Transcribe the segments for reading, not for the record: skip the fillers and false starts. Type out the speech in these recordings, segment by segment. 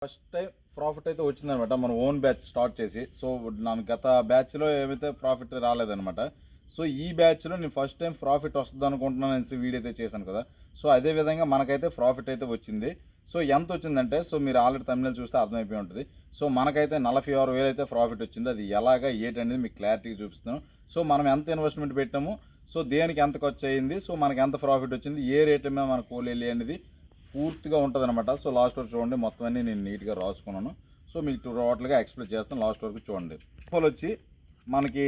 First time profit అయితే వచ్చిందనమాట మన ఓన్ బ్యాచ్ స్టార్ట్ చేసి. సో నాకు గత బ్యాచ్లో ఏమైతే ప్రాఫిట్ రాలేదనమాట. సో ఈ బ్యాచ్లో నేను ఫస్ట్ టైం ప్రాఫిట్ వస్తుంది అనుకుంటున్నాను అనేసి వీడియో అయితే చేశాను కదా. సో అదే విధంగా మనకైతే ప్రాఫిట్ అయితే వచ్చింది. సో ఎంత వచ్చిందంటే, సో మీరు ఆల్రెడీ తమిళ చూస్తే అర్థమైపోయి ఉంటుంది. సో మనకైతే 46,000 అయితే ప్రాఫిట్ వచ్చింది. అది ఎలాగా ఏంటనేది మీకు క్లారిటీగా చూపిస్తాను. సో మనం ఎంత ఇన్వెస్ట్మెంట్ పెట్టాము, సో దేనికి ఎంత ఖర్చు అయ్యింది, సో మనకి ఎంత ప్రాఫిట్ వచ్చింది, ఏ రేట్ మీద మన కోళ్ళు వెళ్ళి అనేది పూర్తిగా ఉంటుంది అనమాట. సో లాస్ట్ వరకు చూడండి, మొత్తం అన్నీ నేను నీట్గా రాసుకున్నాను. సో మీకు టోటల్గా ఎక్స్ప్లెయిన్ చేస్తాను, లాస్ట్ వరకు చూడండి. ఫోల్ వచ్చి మనకి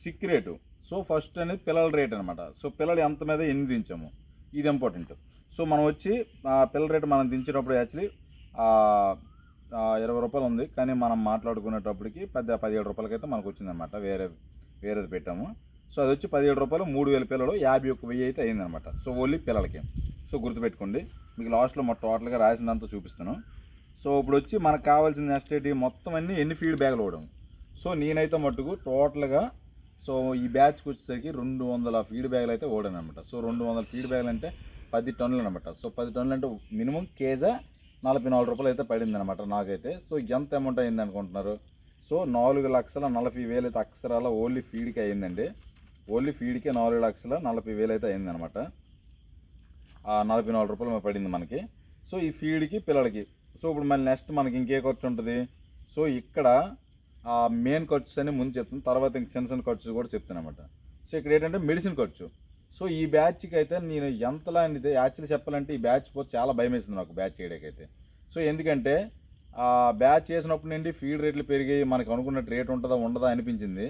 సిక్ రేటు. సో ఫస్ట్ అనేది పిల్లల రేట్ అనమాట. సో పిల్లలు ఎంత మీద ఎన్ని దించాము, ఇది ఇంపార్టెంట్. సో మనం వచ్చి పిల్లల రేటు మనం దించేటప్పుడు యాక్చువల్లీ 20 రూపాయలు ఉంది, కానీ మనం మాట్లాడుకునేటప్పటికి 17 రూపాయలకైతే మనకు వచ్చిందనమాట. వేరేది పెట్టాము. సో అది వచ్చి 17 రూపాయలు, 3,000 పిల్లలు 51,000 అయితే అయిందనమాట. సో ఓన్లీ పిల్లలకి. సో గుర్తుపెట్టుకోండి, మీకు లాస్ట్లో మొత్తం టోటల్గా రాసిందంతా చూపిస్తాను. సో ఇప్పుడు వచ్చి మనకు కావాల్సిన ఎస్టేటీ మొత్తం అన్నీ ఎన్ని ఫీడ్ బ్యాగులు ఇవ్వడం. సో నేనైతే మట్టుకు టోటల్గా సో ఈ బ్యాచ్కి వచ్చేసరికి 200 ఫీడ్ బ్యాగులు అయితే ఓడాను అనమాట. సో 200 ఫీడ్ బ్యాగులు అంటే 10 టన్నులు అనమాట. సో 10 టన్నులు అంటే మినిమం కేజా 44 రూపాయలు అయితే పడింది అనమాట నాకైతే. సో ఎంత అమౌంట్ అయింది అనుకుంటున్నారు? సో 4,40,000 అయితే అక్షరాల ఓన్లీ ఫీడ్కి అయ్యిందండి. ఓన్లీ ఫీడ్కే 4,40,000 అయితే అయిందనమాట. 44 రూపాయలు పడింది మనకి. సో ఈ ఫీడ్కి పిల్లలకి. సో ఇప్పుడు మళ్ళీ నెక్స్ట్ మనకి ఇంకే ఖర్చు ఉంటుంది. సో ఇక్కడ మెయిన్ ఖర్చు అని ముందు చెప్తాను, తర్వాత ఇంక చిన్న ఖర్చు కూడా చెప్తాను అనమాట. సో ఇక్కడ ఏంటంటే మెడిసిన్ ఖర్చు. సో ఈ బ్యాచ్కి అయితే నేను ఎంతలా అనేది యాక్చువల్లీ చెప్పాలంటే ఈ బ్యాచ్ పోతే చాలా భయం వేసింది నాకు బ్యాచ్ చేయడానికైతే. సో ఎందుకంటే బ్యాచ్ చేసినప్పుడు నుండి ఫీడ్ రేట్లు పెరిగాయి, మనకు అనుకున్నట్టు రేట్ ఉంటుందా ఉండదా అనిపించింది.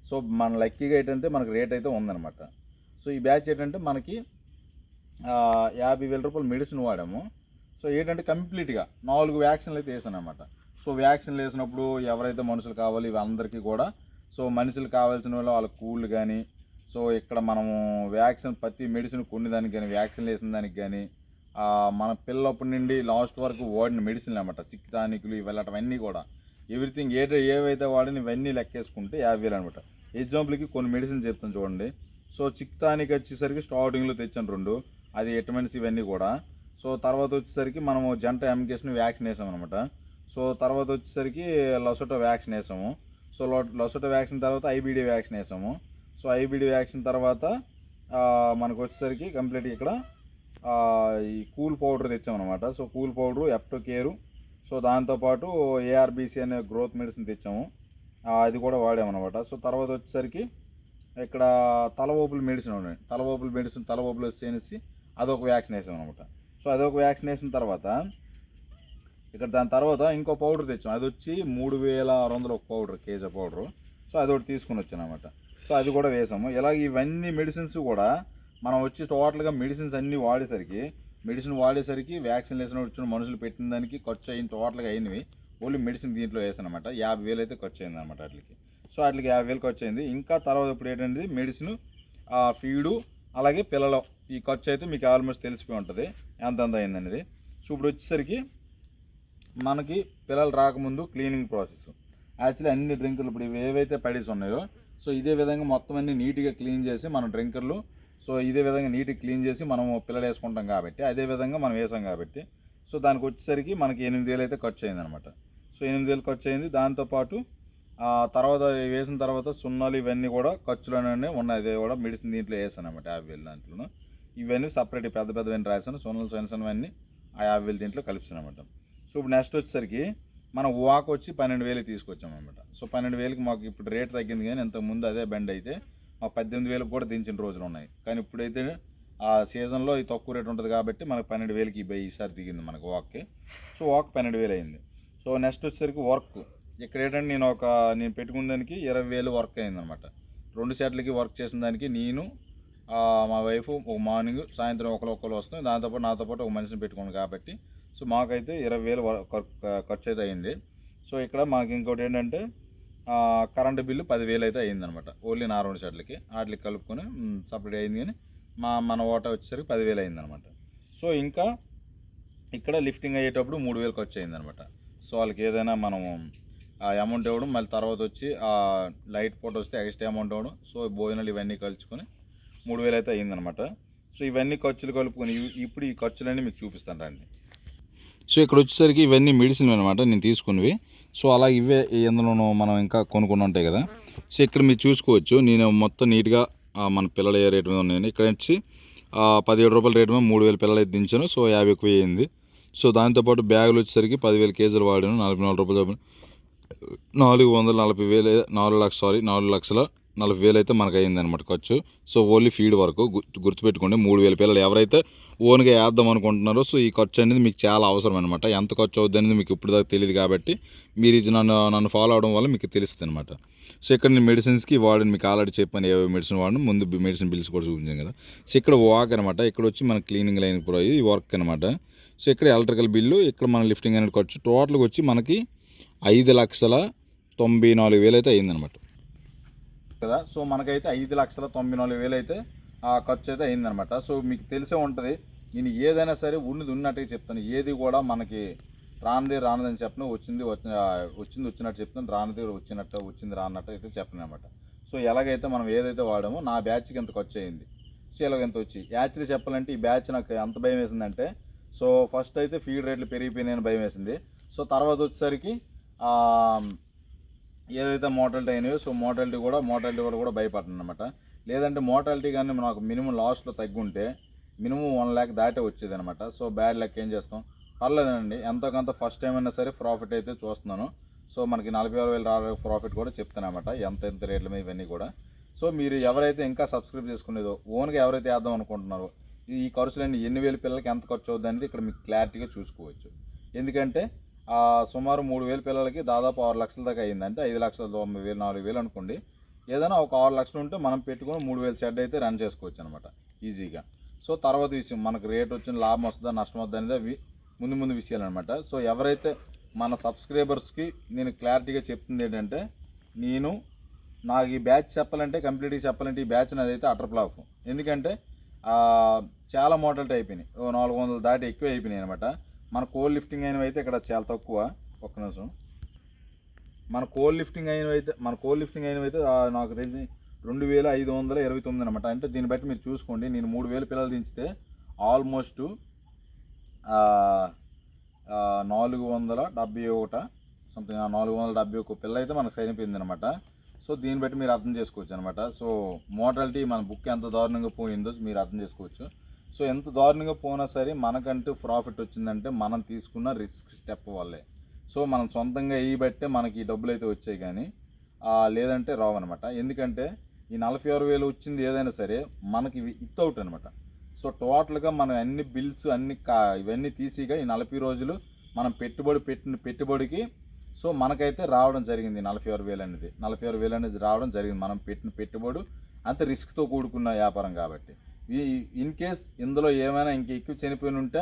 సో మన లక్కీగా ఏంటంటే మనకు రేట్ అయితే ఉందన్నమాట. సో ఈ బ్యాచ్ ఏంటంటే మనకి 50,000 రూపాయలు మెడిసిన్ వాడాము. సో ఏంటంటే కంప్లీట్గా 4 వ్యాక్సిన్లు అయితే వేసాను అనమాట. సో వ్యాక్సిన్లు వేసినప్పుడు ఎవరైతే మనుషులు కావాలి అందరికీ కూడా, సో మనుషులు కావాల్సిన వాళ్ళ కూళ్ళు కానీ, సో ఇక్కడ మనము వ్యాక్సిన్ ప్రతి మెడిసిన్ కొన్ని దానికి కానీ, వ్యాక్సిన్లు వేసిన దానికి కానీ, మన పిల్లప్పటి నుండి లాస్ట్ వరకు వాడిన మెడిసిన్లు అనమాట. సిక్ టానిక్లు ఇవన్నీ కూడా ఎవ్రీథింగ్ ఏవైతే వాడిని ఇవన్నీ లెక్కేసుకుంటే 50,000 అనమాట. ఎగ్జాంపుల్కి కొన్ని మెడిసిన్ చెప్తాను చూడండి. సో సిక్ టానిక్ వచ్చేసరికి స్టార్టింగ్లో తెచ్చాను 2, అది విటమిన్స్ ఇవన్నీ కూడా. సో తర్వాత వచ్చేసరికి మనము జంట ఎమ్కేషన్ వ్యాక్సిన్ వేసాము అనమాట. సో తర్వాత వచ్చేసరికి లసోటో వ్యాక్సిన్ వేసాము. సో లసోటో వ్యాక్సిన్ తర్వాత ఐబీడీ వ్యాక్సిన్ వేసాము. సో ఐబీడీ వ్యాక్సిన్ తర్వాత మనకు వచ్చేసరికి కంప్లీట్గా ఇక్కడ ఈ కూల్ పౌడర్ తెచ్చామన్నమాట. సో కూల్ పౌడరు, ఎప్టో కేరు, సో దాంతోపాటు ఏఆర్బీసీ అనే గ్రోత్ మెడిసిన్ తెచ్చాము, అది కూడా వాడామన్నమాట. సో తర్వాత వచ్చేసరికి ఇక్కడ తలవోపుల మెడిసిన్ ఉన్నాయి, తలవోపుల మెడిసిన్ తలవోపులు వచ్చేసి అదొక వ్యాక్సిన్ వేసాం అనమాట. సో అదొక వ్యాక్సిన్ వేసిన తర్వాత ఇక్కడ దాని తర్వాత ఇంకో పౌడర్ తెచ్చాం, అది వచ్చి 3,600 ఒక పౌడర్, కేజీ పౌడరు. సో అది ఒకటి తీసుకుని వచ్చాను అనమాట. సో అది కూడా వేసాము. ఇలాగ ఇవన్నీ మెడిసిన్స్ కూడా మనం వచ్చి టోటల్గా మెడిసిన్స్ అన్నీ వాడేసరికి వ్యాక్సిన్ వేసిన వచ్చిన మనుషులు పెట్టిన దానికి ఖర్చు అయింది టోటల్గా అయినవి. ఓన్లీ మెడిసిన్ దీంట్లో వేసాను అనమాట. 50,000 అయితే ఖర్చు అయింది అనమాట వాటికి. సో వాటికి 50,000 ఖర్చు అయింది. ఇంకా తర్వాత ఇప్పుడు ఏంటంటే మెడిసిన్, ఫీడు, అలాగే పిల్లలు ఈ ఖర్చు అయితే మీకు ఆల్మోస్ట్ తెలిసిపోయి ఉంటుంది ఎంత అయిందనేది. సో ఇప్పుడు వచ్చేసరికి మనకి పిల్లలు రాకముందు క్లీనింగ్ ప్రాసెస్. యాక్చువల్లీ అన్ని డ్రింకర్లు ఇప్పుడు ఏవైతే పడేసి ఉన్నాయో, సో ఇదే విధంగా మొత్తం అన్ని నీట్గా క్లీన్ చేసి మన డ్రింకర్లు, సో ఇదే విధంగా నీట్గా క్లీన్ చేసి మనము పిల్లలు వేసుకుంటాం కాబట్టి, అదే విధంగా మనం వేసాం కాబట్టి, సో దానికి వచ్చేసరికి మనకి 8,000 అయితే ఖర్చు అయిందనమాట. సో 8,000 ఖర్చు అయింది. దాంతోపాటు తర్వాత వేసిన తర్వాత సున్నాలు ఇవన్నీ కూడా ఖర్చులోనే ఉన్నాయి. అదే కూడా మెడిసిన్ దీంట్లో వేసాను అనమాట 50,000 దాంట్లో. ఇవన్నీ సపరేట్ పెద్దవన్నీ రాశాను, సున్నలు చిన్నవన్నీ ఆ 50,000 దీంట్లో కలిపిస్తాను అనమాట. సో ఇప్పుడు నెక్స్ట్ వచ్చేసరికి మనం వాక్ వచ్చి 12,000 తీసుకొచ్చాం అనమాట. సో 12,000కి మాకు ఇప్పుడు రేట్ తగ్గింది, కానీ ఇంతకుముందు అదే బండి అయితే మాకు 18,000 కూడా దించిన రోజులు ఉన్నాయి. కానీ ఇప్పుడైతే ఆ సీజన్లో ఈ తక్కువ రేట్ ఉంటుంది కాబట్టి మనకు 12,000కి ఈసారి దిగింది మనకు వాక్కి. సో వాక్ 12,000 అయింది. సో నెక్స్ట్ వచ్చేసరికి వర్క్. ఇక్కడ ఏంటంటే నేను పెట్టుకున్న దానికి 20,000 వర్క్ అయిందనమాట. 2 సెట్లకి వర్క్ చేసిన దానికి నేను, మా వైఫ్ ఒక మార్నింగ్ సాయంత్రం ఒకరు వస్తుంది, దాంతోపాటు నాతోపాటు ఒక మనిషిని పెట్టుకున్నాను కాబట్టి సో మాకైతే 20,000 ఖర్చు అయితే అయింది. సో ఇక్కడ మాకు ఇంకోటి ఏంటంటే కరెంటు బిల్లు 10,000 అయితే అయిందనమాట. ఓన్లీ నా 2 సెట్లకి వాటికి కలుపుకొని సపరేట్ అయింది, కానీ మన ఓటా వచ్చేసరికి 10,000 అయిందనమాట. సో ఇంకా ఇక్కడ లిఫ్టింగ్ అయ్యేటప్పుడు 3,000 ఖర్చు అయిందనమాట. సో వాళ్ళకి ఏదైనా మనము అమౌంట్ ఇవ్వడం, మళ్ళీ తర్వాత వచ్చి లైట్ పూట వస్తే ఎక్స్ట్రా అమౌంట్ ఇవ్వడం, సో భోజనాలు ఇవన్నీ కలుసుకొని 3,000 అయితే అయిందనమాట. సో ఇవన్నీ ఖర్చులు కలుపుకొని ఇప్పుడు ఈ ఖర్చులన్నీ మీకు చూపిస్తాను రండి. సో ఇక్కడ వచ్చేసరికి ఇవన్నీ మెడిసిన్ అనమాట నేను తీసుకున్నవి. సో అలా ఇవే ఎందులోనూ మనం ఇంకా కొనుక్కొని ఉంటాయి కదా. సో ఇక్కడ మీరు చూసుకోవచ్చు నేను మొత్తం నీట్గా మన పిల్లల ఏ రేటు మీద ఉన్నాయని. ఇక్కడ వచ్చి 17 రూపాయల రేటు మీద 3000 పిల్లలు అయితే దించాను. సో 50 ఎక్కువ అయ్యింది. సో దాంతోపాటు బ్యాగులు వచ్చేసరికి 10,000 కేజీలు వాడాను. 44 రూపాయలు 440,000 అయితే మనకు అయ్యింది అనమాట ఖర్చు. సో ఓన్లీ ఫీడ్ వరకు గుర్తుపెట్టుకోండి. 3000 పిల్లలు ఎవరైతే ఓన్గా వేద్దాం అనుకుంటున్నారో సో ఈ ఖర్చు అనేది మీకు చాలా అవసరం అనమాట. ఎంత ఖర్చు అవుద్ది అనేది మీకు ఇప్పుడు దాకా తెలియదు కాబట్టి మీరు ఇది నన్ను ఫాలో అవడం వల్ల మీకు తెలుస్తుంది అనమాట. సో ఇక్కడ నేను మెడిసిన్స్కి వాడిని మీకు ఆల్రెడీ చెప్పాను ఏ మెడిసిన్ వాడిని, ముందు మెడిసిన్ బిల్స్ కూడా చూపించాను కదా. సో ఇక్కడ వాక్ అనమాట. ఇక్కడ వచ్చి మన క్లీనింగ్ లైన్ కూడా ఇది వర్క్ అనమాట. సో ఇక్కడ ఎలక్ట్రికల్ బిల్లు, ఇక్కడ మన లిఫ్టింగ్ అనేది ఖర్చు టోటల్గా వచ్చి మనకి 5,94,000 అయితే అయ్యిందనమాట కదా. సో మనకైతే 5,94,000 అయితే ఖర్చు అయితే అయిందనమాట. సో మీకు తెలిసే ఉంటుంది, నేను ఏదైనా సరే ఉన్నట్టుగా చెప్తాను. ఏది కూడా మనకి రానిదని చెప్పను, వచ్చినట్టు చెప్తాను, రానిది వచ్చింది రానట్టు అయితే చెప్పను అనమాట. సో ఎలాగైతే మనం ఏదైతే వాడామో నా బ్యాచ్కి ఎంత ఖర్చు అయింది, సో ఇలాగ ఎంత వచ్చి యాక్చువల్లీ చెప్పాలంటే ఈ బ్యాచ్ నాకు ఎంత భయం వేసిందంటే, సో ఫస్ట్ అయితే ఫీడ్ రేట్లు పెరిగిపోయినాయని భయం వేసింది. సో తర్వాత వచ్చేసరికి ఏదైతే మోటాలిటీ అయినాయో సో మోటాలిటీ కూడా భయపడుతుంది అనమాట. లేదంటే మోటాలిటీ కానీ నాకు మినిమం లాస్ట్లో తగ్గుంటే మినిమం 1 lakh దాటే వచ్చేది అనమాట. సో బ్యాడ్ లెక్క ఏం చేస్తాం, పర్లేదండి, ఎంతో కొంత ఫస్ట్ టైం అయినా సరే ప్రాఫిట్ అయితే చూస్తున్నాను. సో మనకి 46,000 ప్రాఫిట్ కూడా చెప్తాను అనమాట, ఎంత రేట్ల మీద ఇవన్నీ కూడా. సో మీరు ఎవరైతే ఇంకా సబ్స్క్రైబ్ చేసుకునేదో ఓన్గా ఎవరైతే వేద్దాం అనుకుంటున్నారో ఈ ఖర్చులన్నీ ఎన్ని వేల పిల్లలకి ఎంత ఖర్చు అవుతుంది అనేది ఇక్కడ మీకు క్లారిటీగా చూసుకోవచ్చు. ఎందుకంటే సుమారు 3,000 పిల్లలకి దాదాపు 6 లక్షల దాకా అయింది. అంటే 5,90,000 4,000 అనుకోండి. ఏదైనా ఒక 6 లక్షలు ఉంటే మనం పెట్టుకుని 3,000 షెడ్ అయితే రన్ చేసుకోవచ్చు అనమాట ఈజీగా. సో తర్వాత విషయం మనకు రేట్ వచ్చిన లాభం వస్తుందా నష్టం వస్తుందా అనేది ముందు విషయాలు అనమాట. సో ఎవరైతే మన సబ్స్క్రైబర్స్కి నేను క్లారిటీగా చెప్తుంది ఏంటంటే, నాకు ఈ బ్యాచ్ కంప్లీట్గా చెప్పాలంటే ఈ బ్యాచ్ నాది అయితే అటర్ ఫ్లాప్. ఎందుకంటే చాలా మోడల్టీ అయిపోయినాయి, 400 దాటి ఎక్కువ అయిపోయినాయి అనమాట. మన కోల్ లిఫ్టింగ్ అయినవి అయితే ఇక్కడ చాలా తక్కువ. ఒక్క నిమిషం. మన కోల్ లిఫ్టింగ్ అయినవి అయితే నాకు తెలిసి 2,529 అనమాట. అంటే దీన్ని బట్టి మీరు చూసుకోండి, నేను 3,000 పిల్లలు దించితే ఆల్మోస్ట్ 471 సంథింగ్ 471 పిల్ల అయితే మనకు చనిపోయింది అనమాట. సో దీన్ని బట్టి మీరు అర్థం చేసుకోవచ్చు అనమాట. సో మోటాలిటీ మన బుక్ ఎంత దారుణంగా పోయిందో మీరు అర్థం చేసుకోవచ్చు. సో ఎంత దారుణంగా పోయినా సరే మనకంటూ ప్రాఫిట్ వచ్చిందంటే మనం తీసుకున్న రిస్క్ స్టెప్ వల్లే. సో మనం సొంతంగా ఈ బట్టే మనకి డబ్బులు అయితే వచ్చాయి, కానీ లేదంటే రావన్నమాట. ఎందుకంటే ఈ 46,000 వచ్చింది ఏదైనా సరే మనకి అవుట్ అనమాట. సో టోటల్గా మనం అన్ని బిల్స్ ఇవన్నీ తీసిగా ఈ 40 రోజులు మనం పెట్టిన పెట్టుబడికి సో మనకైతే రావడం జరిగింది 46,000 అనేది రావడం జరిగింది. మనం పెట్టిన పెట్టుబడి అంత రిస్క్తో కూడుకున్న వ్యాపారం కాబట్టి. ఇన్ కేస్ ఇందులో ఏమైనా ఇంక ఎక్కువ చనిపోయి ఉంటే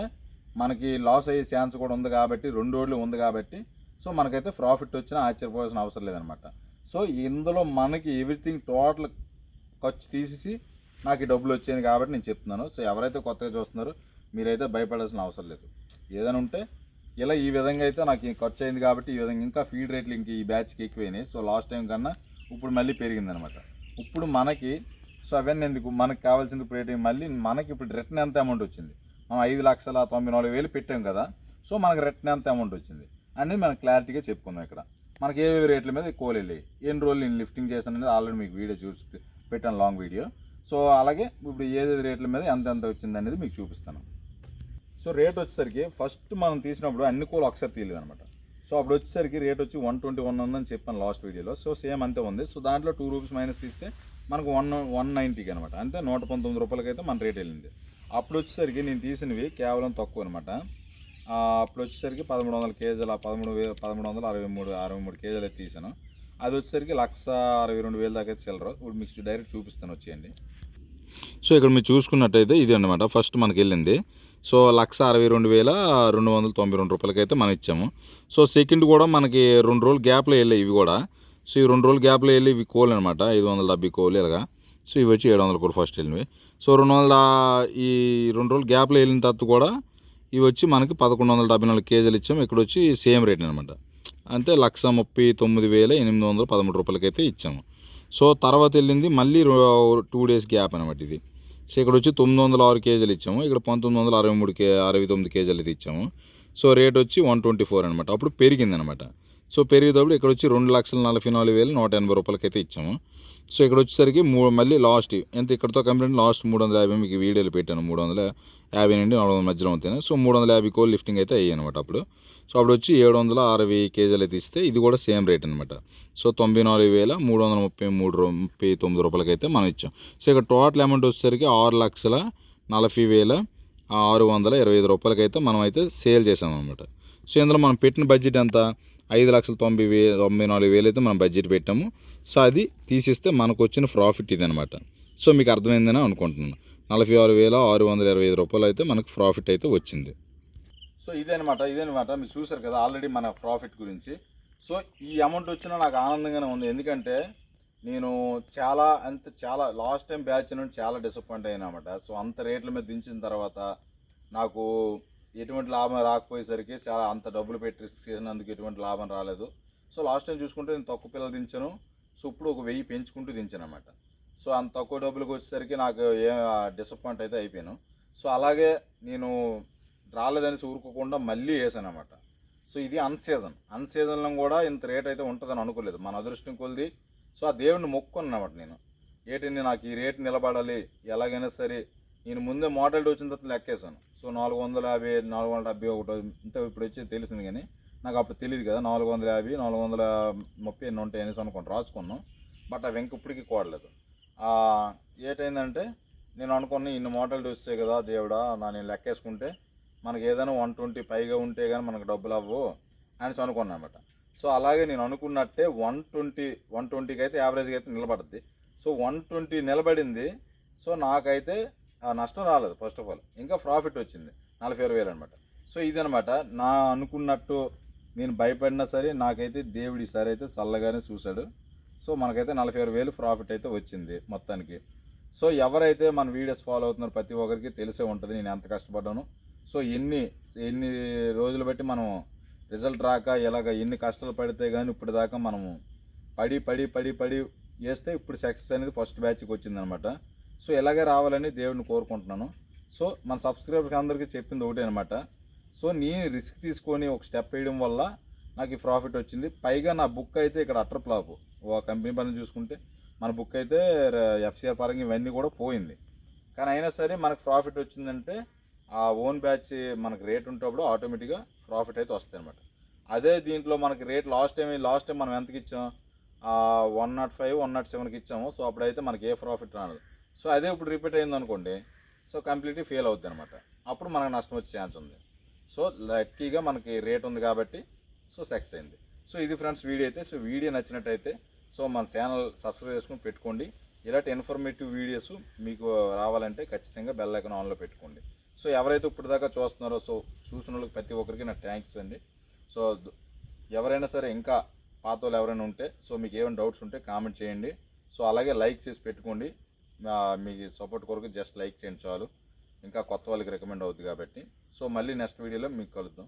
మనకి లాస్ అయ్యే ఛాన్స్ కూడా ఉంది కాబట్టి 2 రోజులు ఉంది కాబట్టి సో మనకైతే ప్రాఫిట్ వచ్చినా ఆశ్చర్యపోవాల్సిన అవసరం లేదనమాట. సో ఇందులో మనకి ఎవ్రీథింగ్ టోటల్ ఖర్చు తీసేసి నాకు ఈ డబ్బులు వచ్చాయి కాబట్టి నేను చెప్తున్నాను. సో ఎవరైతే కొత్తగా చూస్తున్నారో మీరైతే భయపడాల్సిన అవసరం లేదు. ఏదైనా ఉంటే ఇలా ఈ విధంగా అయితే నాకు ఖర్చు అయింది కాబట్టి ఈ విధంగా ఇంకా ఫీడ్ రేట్లు ఇంక ఈ బ్యాచ్కి ఎక్కువైనాయి. సో లాస్ట్ టైం కన్నా ఇప్పుడు మళ్ళీ పెరిగిందనమాట. ఇప్పుడు మనకి సో అవన్నీ ఎందుకు, మనకు కావాల్సింది ఇప్పుడు ఏంటి, మళ్ళీ మనకి ఇప్పుడు రిటర్న్ ఎంత అమౌంట్ వచ్చింది, మనం 5,94,000 పెట్టాం కదా. సో మనకు రిటర్న్ ఎంత అమౌంట్ వచ్చింది అనేది మనం క్లారిటీగా చెప్పుకుందాం. ఇక్కడ మనకి ఏ రేట్ల మీద కోల్ వెళ్ళాయి, ఎన్ని రోజులు నేను లిఫ్టింగ్ చేశాను అనేది ఆల్రెడీ మీకు వీడియో చూసి పెట్టాను, లాంగ్ వీడియో. సో అలాగే ఇప్పుడు ఏదేది రేట్ల మీద ఎంత వచ్చింది అనేది మీకు చూపిస్తాను. సో రేట్ వచ్చేసరికి ఫస్ట్ మనం తీసినప్పుడు అన్ని కోళ్ళు ఒకసారి తీయలేదు అనమాట. సో అప్పుడు వచ్చేసరికి రేట్ వచ్చి 121 ఉందని చెప్పాను లాస్ట్ వీడియోలో. సో సేమ్ అంతే ఉంది. సో దాంట్లో 2 రూపీస్ మైనస్ తీస్తే మనకు 190కి అనమాట, అంతే 119 రూపాయలకి అయితే మన రేట్ వెళ్ళింది. అప్పుడు వచ్చేసరికి నేను తీసినవి కేవలం తక్కువ అనమాట. అప్పుడు వచ్చేసరికి 1,300 కేజీలు 1,363 కేజీలు అయితే తీసాను. అది వచ్చేసరికి 1,62,000 దాకా అయితే చిల్లరు. ఇప్పుడు మీకు డైరెక్ట్ చూపిస్తాను, వచ్చేయండి. సో ఇక్కడ మీరు చూసుకున్నట్టయితే ఇది అనమాట ఫస్ట్ మనకి వెళ్ళింది. సో 1,62,292 రూపాయలకి అయితే మనం ఇచ్చాము. సో సెకండ్ కూడా మనకి 2 రోజులు గ్యాప్లో వెళ్ళాయి ఇవి కూడా. సో ఈ 2 రోజులు గ్యాప్లో వెళ్ళి ఇవి కోళ్ళు అనమాట, 570 కోళ్ళు ఇలాగా. సో ఇవి వచ్చి 700 కోళ్ళు ఫస్ట్ వెళ్ళినవి. సో 200 ఈ 2 రోజులు గ్యాప్లో వెళ్ళిన తర్వాత కూడా ఇవి వచ్చి మనకి 1,174 కేజీలు ఇచ్చాము. ఇక్కడ వచ్చి సేమ్ రేట్ అనమాట, అంతే 1,39,813 రూపాయలకి అయితే ఇచ్చాము. సో తర్వాత వెళ్ళింది మళ్ళీ 2 డేస్ గ్యాప్ అనమాట ఇది. సో ఇక్కడ వచ్చి 906 కేజీలు ఇచ్చాము, ఇక్కడ 1,969 కేజీలు అయితే ఇచ్చాము. సో రేట్ వచ్చి 124 అనమాట. అప్పుడు పెరిగిందనమాట. సో పెరిగేటప్పుడు ఇక్కడ వచ్చి 2,44,180 రూపాయలకి అయితే ఇచ్చాము. సో ఇక్కడ వచ్చేసరికి మళ్ళీ లాస్ట్ ఎంత ఇక్కడతో కంప్లీట్ లాస్ట్ 350 మీకు వీడియోలు పెట్టాను. 350 నుండి 400 మధ్యలో అవుతాయి. సో 350 కోల్ లిఫ్టింగ్ అయితే అయ్యాయి అనమాట అప్పుడు. సో అప్పుడు వచ్చి 760 కేజీలు అయితే ఇస్తే ఇది కూడా సేమ్ రేట్ అనమాట. సో 94,339 రూపాయలకి అయితే మనం ఇచ్చాం. సో ఇక్కడ టోటల్ అమౌంట్ వచ్చేసరికి 6,40,625 రూపాయలకైతే మనం అయితే సేల్ చేసాం అనమాట. సో ఇందులో మనం పెట్టిన బడ్జెట్ ఎంత 5,94,000 అయితే మనం బడ్జెట్ పెట్టాము. సో అది తీసిస్తే మనకు వచ్చిన ప్రాఫిట్ ఇది అనమాట. సో మీకు అర్థమైందని అనుకుంటున్నాను. 46,625 రూపాయలు అయితే మనకు ప్రాఫిట్ అయితే వచ్చింది. సో ఇదేనమాట మీరు చూసారు కదా ఆల్రెడీ మన ప్రాఫిట్ గురించి. సో ఈ అమౌంట్ వచ్చినా నాకు ఆనందంగానే ఉంది. ఎందుకంటే నేను చాలా లాస్ట్ టైం బ్యాచ్ నుండి చాలా డిసప్పాయింట్ అయ్యాను అనమాట. సో అంత రేట్ల మీద దించిన తర్వాత నాకు ఎటువంటి లాభం రాకపోయేసరికి చాలా అంత డబ్బులు పెట్టి రిస్క్ చేసినందుకు ఎటువంటి లాభం రాలేదు. సో లాస్ట్ టైం చూసుకుంటే నేను తక్కువ పిల్లలు దించాను. సో ఇప్పుడు ఒక 1000 పెంచుకుంటూ దించాను అనమాట. సో అంత తక్కువ డబ్బులకు వచ్చేసరికి నాకు డిసప్పాయింట్ అయితే అయిపోయాను. సో అలాగే నేను రాలేదని ఊరుకోకుండా మళ్ళీ వేసాను అనమాట. సో ఇది అన్సీజన్లో కూడా ఇంత రేట్ అయితే ఉంటుందని అనుకోలేదు. మన అదృష్టం కొలిది. సో ఆ దేవుడిని మొక్కుకున్నమాట నేను. ఏంటండి నాకు ఈ రేటు నిలబడాలి ఎలాగైనా సరే. నేను ముందే మోడల్ వచ్చిన తర్వాత లెక్కేసాను. సో 450, 470 ఒకటి ఇంత ఇప్పుడు వచ్చి తెలిసింది. కానీ నాకు అప్పుడు తెలియదు కదా 450, 430 ఎన్ని ఉంటాయి అనేసి అనుకోండి రాసుకున్నాం. బట్ అవి ఇంక ఇప్పటికీ కూడలేదు. ఏటైందంటే నేను అనుకున్న ఇన్ని మోడల్ వస్తాయి కదా దేవుడా నేను లెక్కేసుకుంటే మనకి ఏదైనా 120 పైగా ఉంటే కానీ మనకు డబ్బులు అవ్వు అనేసి అనుకున్నాను అనమాట. సో అలాగే నేను అనుకున్నట్టే 120కి అయితే యావరేజ్గా అయితే నిలబడుద్ది. సో 120 నిలబడింది. సో నాకైతే నష్టం రాలేదు. ఫస్ట్ ఆఫ్ ఆల్ ఇంకా ప్రాఫిట్ వచ్చింది 46,000 అనమాట. సో ఇదనమాట నా అనుకున్నట్టు నేను భయపడినా సరే నాకైతే దేవుడు ఈసారి అయితే చల్లగానే చూశాడు. సో మనకైతే 46,000 ప్రాఫిట్ అయితే వచ్చింది మొత్తానికి. సో ఎవరైతే మన వీడియోస్ ఫాలో అవుతున్నారో ప్రతి ఒక్కరికి తెలిసే ఉంటుంది నేను ఎంత కష్టపడ్డాను. సో ఎన్ని రోజులు బట్టి మనం రిజల్ట్ రాక ఎన్ని కష్టాలు పడితే కానీ ఇప్పుడు దాకా మనము పడి వేస్తే ఇప్పుడు సక్సెస్ అనేది ఫస్ట్ బ్యాచ్కి వచ్చిందనమాట. సో ఇలాగే రావాలని దేవుడిని కోరుకుంటున్నాను. సో మన సబ్స్క్రైబర్స్ అందరికీ చెప్పింది ఒకటే అనమాట. సో నేను రిస్క్ తీసుకొని ఒక స్టెప్ వేయడం వల్ల నాకు ఈ ప్రాఫిట్ వచ్చింది. పైగా నా బుక్ అయితే ఇక్కడ అట్టర్ ఫ్లాప్. ఒక కంపెనీ పని చూసుకుంటే మన బుక్ అయితే ఎఫ్సిఆర్ పరంగా ఇవన్నీ కూడా పోయింది. కానీ అయినా సరే మనకు ప్రాఫిట్ వచ్చిందంటే ఆ ఓన్ బ్యాచ్ మనకు రేట్ ఉంటప్పుడు ఆటోమేటిక్గా ప్రాఫిట్ అయితే వస్తాయి అనమాట. అదే దీంట్లో మనకి రేట్ లాస్ట్ టైం మనం ఎంతకి ఇచ్చాం 105, 107కి ఇచ్చాము. సో అప్పుడైతే మనకి ఏ ప్రాఫిట్ రాలేదు. సో అదే ఇప్పుడు రిపీట్ అయింది అనుకోండి. సో కంప్లీట్లీ ఫెయిల్ అవుతుంది అనమాట. అప్పుడు మనకు నష్టం వచ్చే ఛాన్స్ ఉంది. సో లక్కీగా మనకి రేట్ ఉంది కాబట్టి సో సక్సెస్ అయింది. సో ఇది ఫ్రెండ్స్ వీడియో అయితే. సో వీడియో నచ్చినట్టయితే సో మన ఛానల్ సబ్స్క్రైబ్ చేసుకుని పెట్టుకోండి. ఇలాంటి ఇన్ఫర్మేటివ్ వీడియోస్ మీకు రావాలంటే ఖచ్చితంగా బెల్ ఐకాన్ ఆన్లో పెట్టుకోండి. సో ఎవరైతే ఇప్పుడు దాకా చూస్తున్నారో సో చూసిన వాళ్ళకి ప్రతి ఒక్కరికి నా థ్యాంక్స్ అండి. సో ఎవరైనా సరే ఇంకా పాత వాళ్ళు ఎవరైనా ఉంటే సో మీకు ఏమైనా డౌట్స్ ఉంటే కామెంట్ చేయండి. సో అలాగే లైక్ చేసి పెట్టుకోండి. మీకు సపోర్ట్ కొరకు జస్ట్ లైక్ చేయండి చాలు. ఇంకా కొత్త వాళ్ళకి రికమెండ్ అవుతుంది కాబట్టి. సో మళ్ళీ నెక్స్ట్ వీడియోలో మీకు కలుద్దాం.